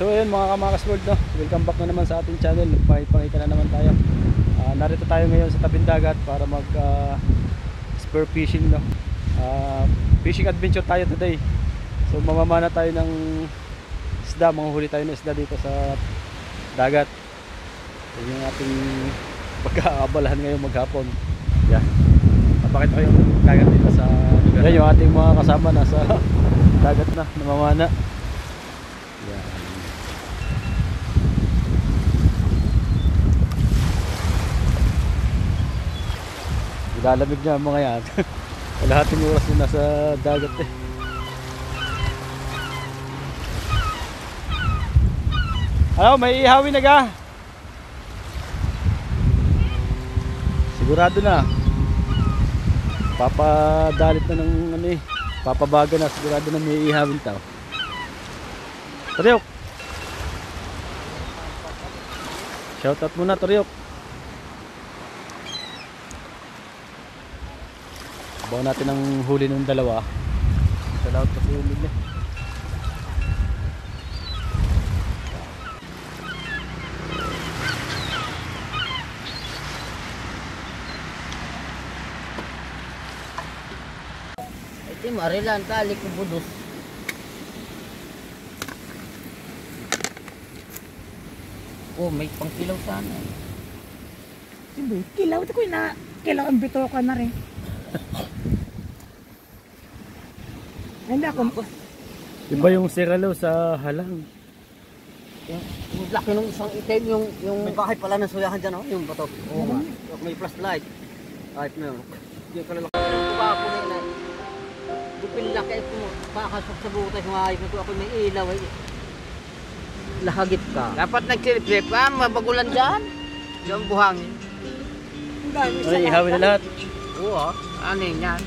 So ayun mga Kamakas World, no? Welcome back na naman sa ating channel. Nagpakita na naman tayo. Narito tayo ngayon sa tabing dagat para mag spear fishing, no? Fishing adventure tayo today. So mamamana tayo ng isda, manghuli tayo ng isda dito sa dagat. Yan yung ating pagkaabalahan ngayon maghapon. Yan. Papakita ko yung dagat dito sa lugar. Yan yung ating mga kasama nasa dagat na, namamana. Yan. Ilalamig niya mga yan. Kalahating oras na nasa dagat eh. Ano, may ihawin na ga? Sigurado na. Papadalit na ng ano eh. Papabaga na, sigurado na may ihawin tao. Toriok. Shoutout muna Toriok. Abangan natin ang huli ng dalawa. Shoutout pa sa huli niya. Ito marilan tali ko budos. Oh, may pangkilaw sana. Sige, kilaw ito ko na. Kilaw ang bito ka na rin. Hindi ako. Iba yung siralo sa halang. Yung laki ng isang itim, yung kahit pala ng suyahan dyan, oh, yung bato. Oh, may flashlight. Kahit na yun. Yung kalalaki. Ito ka ako na yun. Dupin laki ito mo. Pakasok sa butas, mahayip na ito. Ako may ilaw. Lahagit ka. Dapat nagsilip-silip ka, mabagulan dyan. Yung buhangin. Ay, ihawin na lahat. Oo, ano yun yan?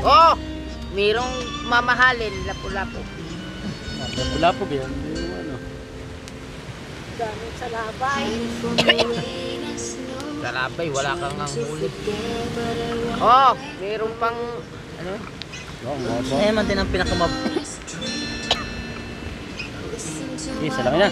Oh! Mayroong mamahalin, lapu-lapu. Lapog yan. Yung ano. Gamit sa labay. Sa labay, wala kang ang huli. Oh! Mayroong pang, ano? Wow, maba. Ay, man din ang pinakamab... Okay, isa lang na.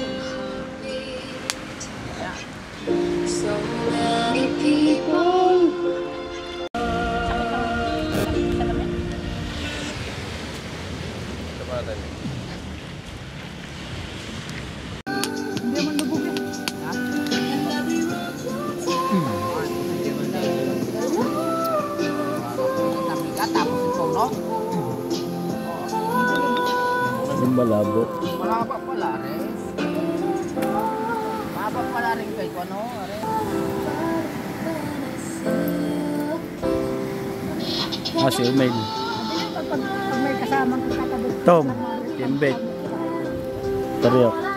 Hindi mo lubog eh. Tapos ito, no? Yung malabo. Malaba pala rin. Malaba pala rin kayo, ano? Si Umail. Pag may kasamang kakabot. Tom. Kimbet. Toriok.